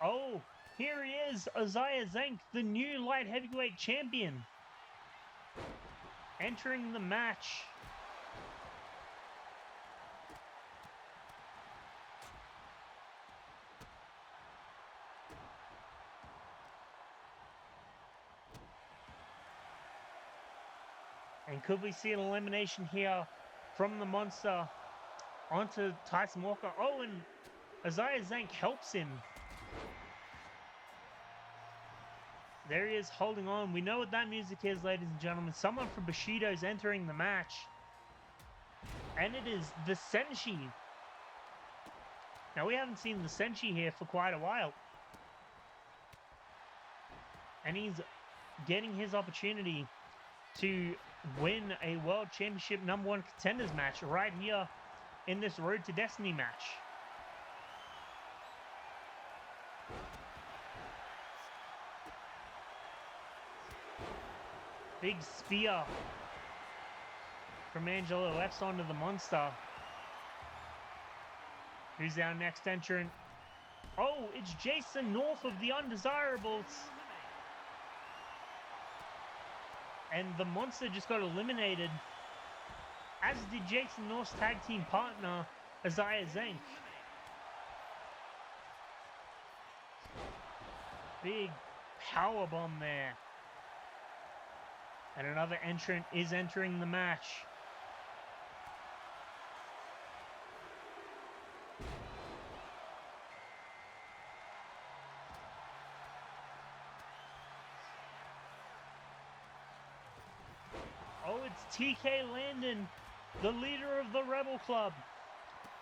Oh, here he is, Isaiah Zank, the new light heavyweight champion, entering the match. And could we see an elimination here from the monster onto Tyson Walker? Oh, and Isaiah Zank helps him. There he is holding on. We know what that music is, ladies and gentlemen. Someone from Bushido's entering the match. And it is the Senshi. Now, we haven't seen the Senshi here for quite a while. And he's getting his opportunity to win a World Championship #1 contenders match right here in this Road to Destiny match. Big spear from Angelo Epps onto the monster. Who's our next entrant? Oh, it's Jason North of the Undesirables. And the monster just got eliminated, as did Jason North's tag team partner, Isaiah Zank. Big power bomb there. And another entrant is entering the match. Oh, it's TK Landon, the leader of the Rebel Club,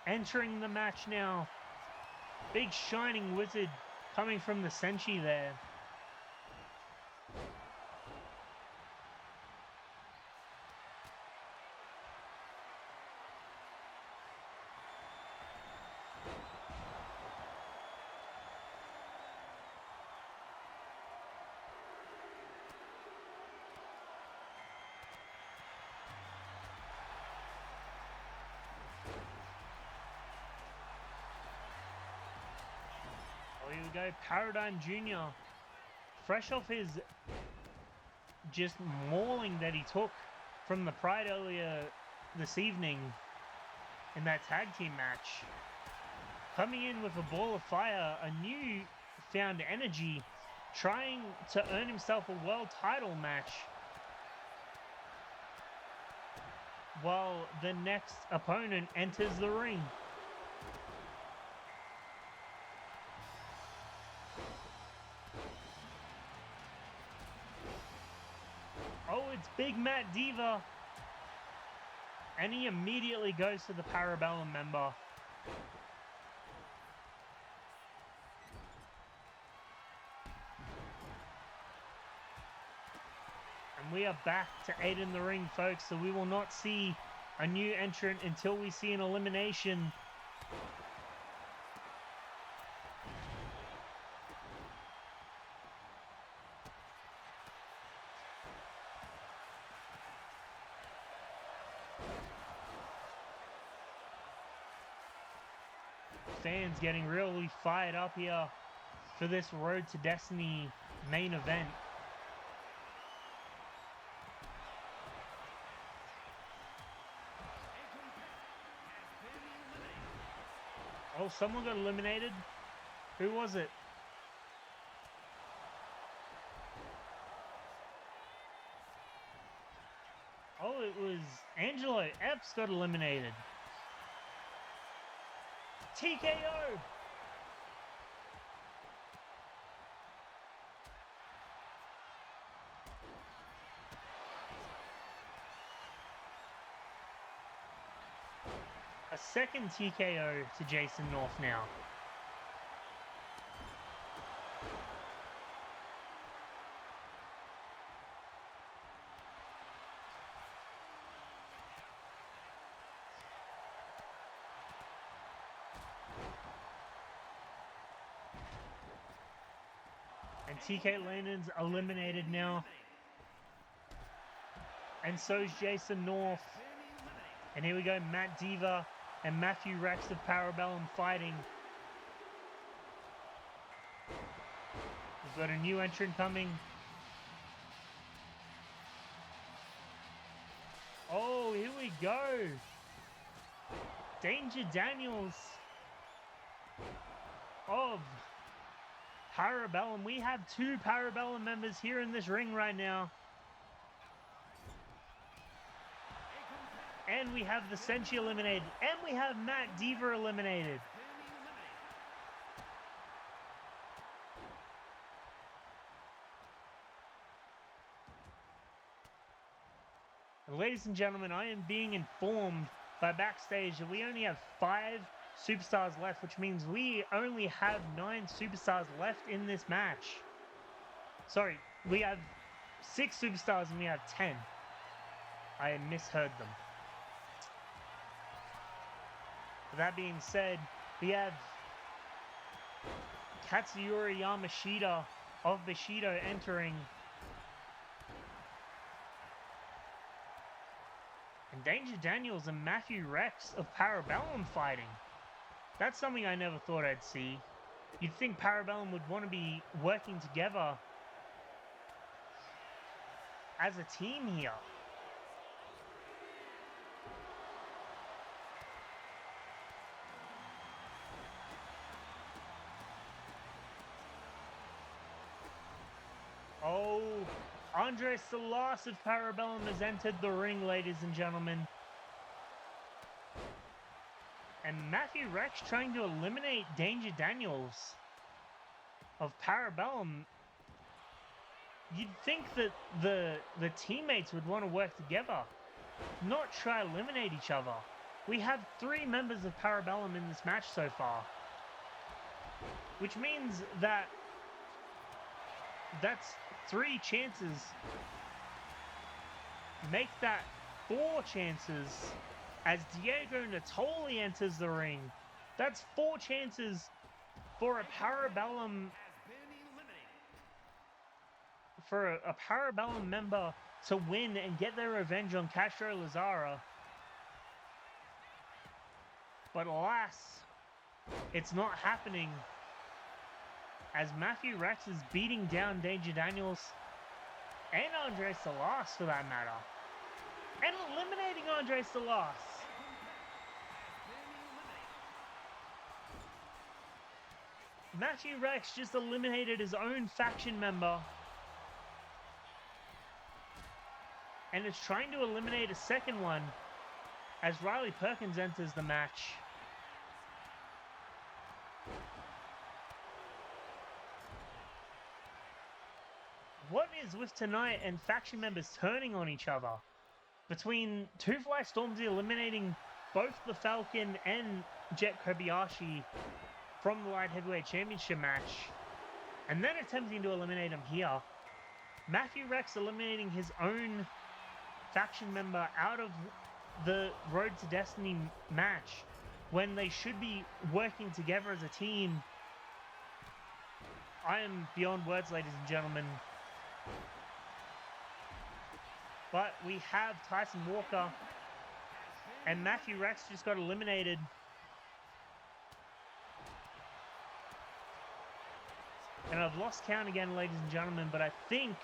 entering the match now. Big shining wizard coming from the Senshi there. Here we go, Paradigm Jr. Fresh off his just mauling that he took from the Pride earlier this evening in that tag team match. Coming in with a ball of fire, a new found energy, trying to earn himself a world title match. While the next opponent enters the ring. Oh, it's Big Matt Diva. And he immediately goes to the Parabellum member. And we are back to 8 in the ring, folks. So we will not see a new entrant until we see an elimination. fans getting really fired up here for this Road to Destiny main event. Oh, someone got eliminated. Who was it? Oh, it was Angelo Epps got eliminated. TKO! A second TKO to Jason North now. And TK Lanon's eliminated now. And so's Jason North. And here we go, Matt Diva and Matthew Rex of Parabellum fighting. We've got a new entrant coming. Oh, here we go. Danger Daniels of Parabellum. We have two Parabellum members here in this ring right now. And we have the Senshi eliminated. And we have Matt Diva eliminated. And ladies and gentlemen, I am being informed by backstage that we only have 5 superstars left, which means we only have 9 superstars left in this match. Sorry, we have 6 superstars and we have 10. I misheard them. That being said, we have Katsuyori Yamashita of Bushido entering. And Danger Daniels and Matthew Rex of Parabellum fighting. That's something I never thought I'd see. You'd think Parabellum would want to be working together as a team here. Oh, Andre Salas of Parabellum has entered the ring, ladies and gentlemen. And Matthew Rex trying to eliminate Danger Daniels of Parabellum. You'd think that the teammates would want to work together, not try to eliminate each other. We have 3 members of Parabellum in this match so far, which means that that's 3 chances. Make that 4 chances as Diego Natoli enters the ring. That's 4 chances for a Parabellum member to win and get their revenge on Castro Lazara. But alas, it's not happening, as Matthew Rex is beating down Danger Daniels and Andre Salas for that matter, and eliminating Andre Salas. Matthew Rex just eliminated his own faction member and is trying to eliminate a second one as Riley Perkins enters the match. What is with tonight and faction members turning on each other? Between Two Fly Stormzy eliminating both the Falcon and Jet Kobayashi from the Light Heavyweight Championship match, and then attempting to eliminate him here. Matthew Rex eliminating his own faction member out of the Road to Destiny match when they should be working together as a team. I am beyond words, ladies and gentlemen. But we have Tyson Walker, and Matthew Rex just got eliminated. And I've lost count again, ladies and gentlemen, but I think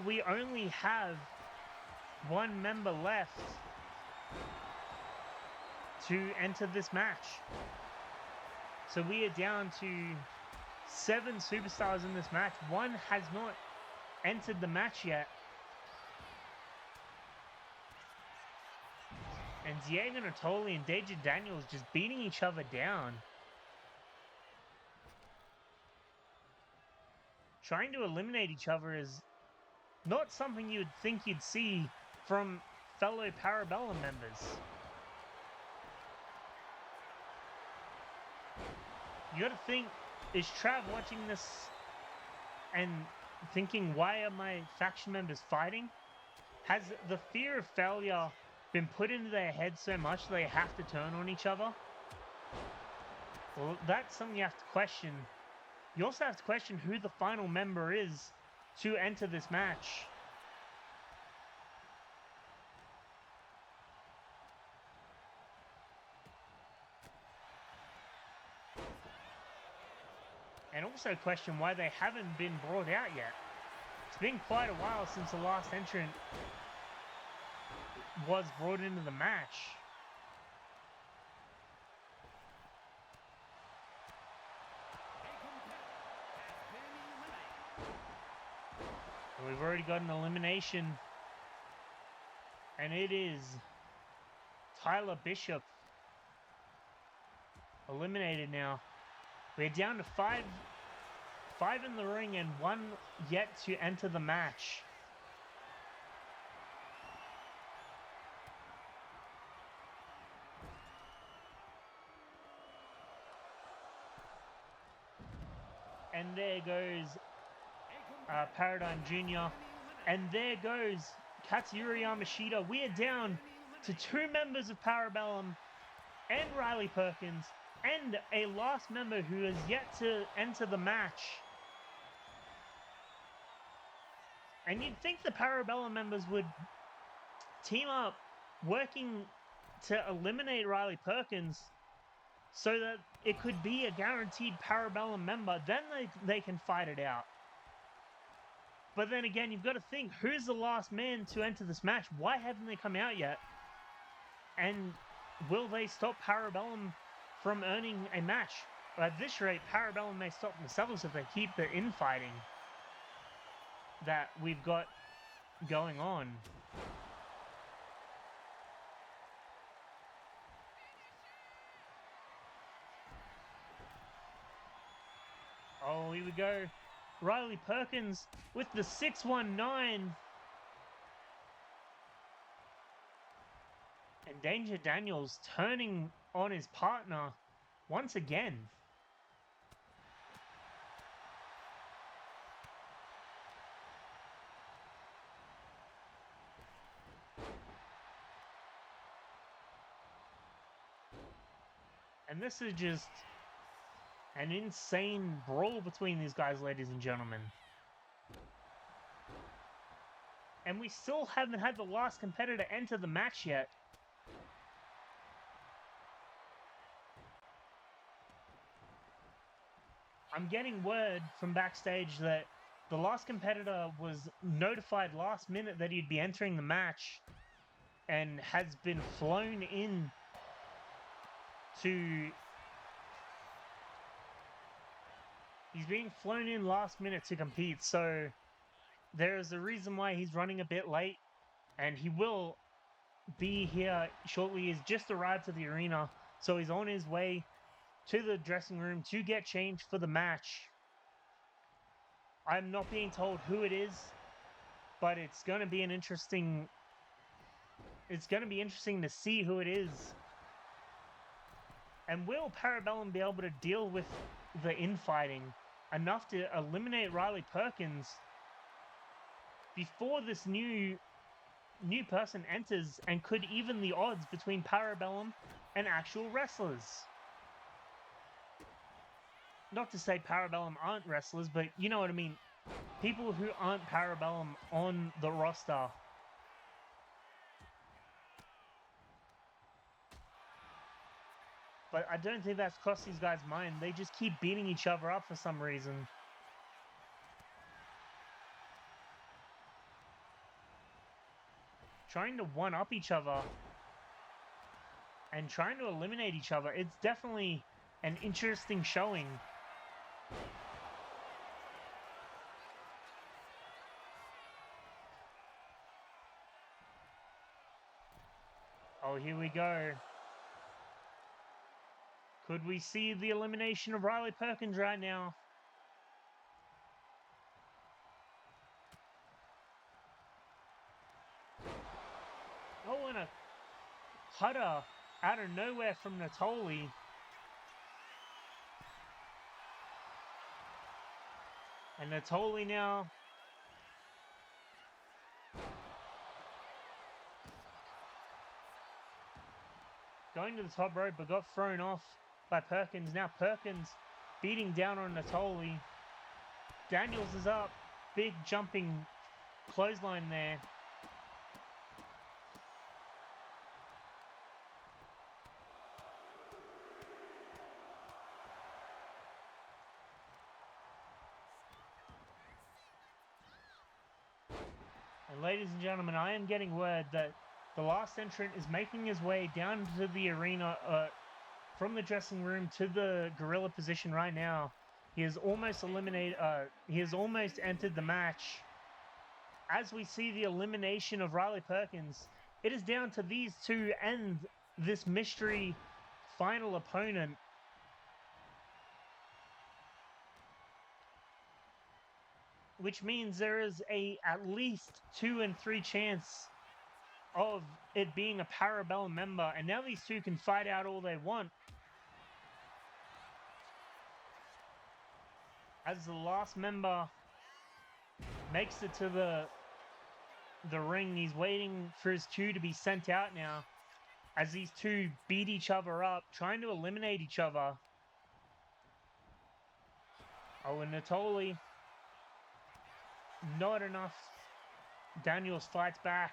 we only have one member left to enter this match. So we are down to 7 superstars in this match. One has not entered the match yet. And Diego Natoli and Deja Daniels just beating each other down. Trying to eliminate each other is not something you would think you'd see from fellow Parabellum members. You gotta think, is Trav watching this and thinking, why are my faction members fighting? Has the fear of failure been put into their head so much they have to turn on each other? Well, that's something you have to question. You also have to question who the final member is to enter this match. And also question why they haven't been brought out yet. It's been quite a while since the last entrant was brought into the match. And we've already got an elimination. And it is Tyler Bishop eliminated now. We're down to five in the ring and 1 yet to enter the match. And there goes Paradigm Jr. And there goes Katsuyori Yamashita. We are down to 2 members of Parabellum and Riley Perkins and a last member who has yet to enter the match. And you'd think the Parabellum members would team up, working to eliminate Riley Perkins so that it could be a guaranteed Parabellum member. Then they can fight it out. But then again, you've got to think, who's the last man to enter this match? Why haven't they come out yet? And will they stop Parabellum from earning a match? At this rate, Parabellum may stop themselves if they keep the infighting that we've got going on. Oh, here we go. Riley Perkins with the 619. And Danger Daniels turning on his partner once again. And this is just an insane brawl between these guys, ladies and gentlemen. And we still haven't had the last competitor enter the match yet. I'm getting word from backstage that the last competitor was notified last minute that he'd be entering the match and has been flown in to... He's being flown in last minute to compete, so there is a reason why he's running a bit late, and he will be here shortly. He's just arrived to the arena, so he's on his way to the dressing room to get changed for the match. I'm not being told who it is, but it's going to be an interesting... It's going to be interesting to see who it is. And will Parabellum be able to deal with the infighting enough to eliminate Riley Perkins before this new person enters and could even the odds between Parabellum and actual wrestlers? Not to say Parabellum aren't wrestlers, but you know what I mean. People who aren't Parabellum on the roster. but I don't think that's crossed these guys' mind. They just keep beating each other up for some reason. Trying to one-up each other and trying to eliminate each other. It's definitely an interesting showing. Oh, here we go. Could we see the elimination of Riley Perkins right now? Oh, and a cutter out of nowhere from Natoli. And Natoli now going to the top rope, but got thrown off by Perkins. Now Perkins beating down on Natoli. Daniels is up. Big jumping clothesline there. And ladies and gentlemen, I am getting word that the last entrant is making his way down to the arena, from the dressing room to the gorilla position right now. He has almost eliminated, he has almost entered the match. As we see the elimination of Riley Perkins, it is down to these two and this mystery final opponent. Which means there is at least 2 and 3 chance of it being a Parabellum member, and now these two can fight out all they want. As the last member makes it to the ring, he's waiting for his cue to be sent out now, as these two beat each other up, trying to eliminate each other. Oh, and Natoli, not enough. Daniels fights back.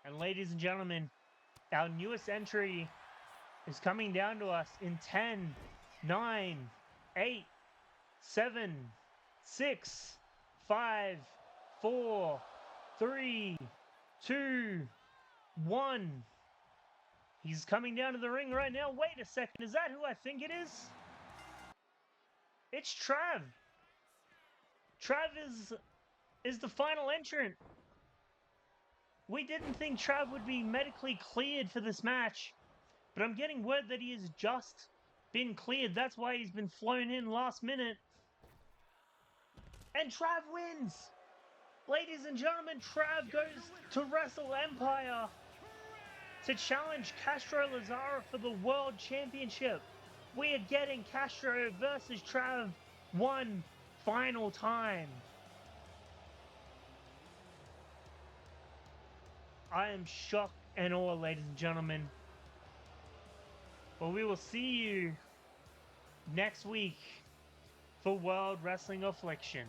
And ladies and gentlemen, our newest entry is coming down to us in 10, 9, 8, 7, 6, 5, 4, 3, 2, 1. He's coming down to the ring right now. Wait a second, is that who I think it is? It's Trav. Trav is the final entrant. We didn't think Trav would be medically cleared for this match, but I'm getting word that he has just been cleared. That's why he's been flown in last minute. And Trav wins! Ladies and gentlemen, Trav goes to Wrestle Empire to challenge Castro Lazaro for the World Championship. We are getting Castro versus Trav one final time. I am shocked and awe, ladies and gentlemen. Well, we will see you next week for World Wrestling Affliction.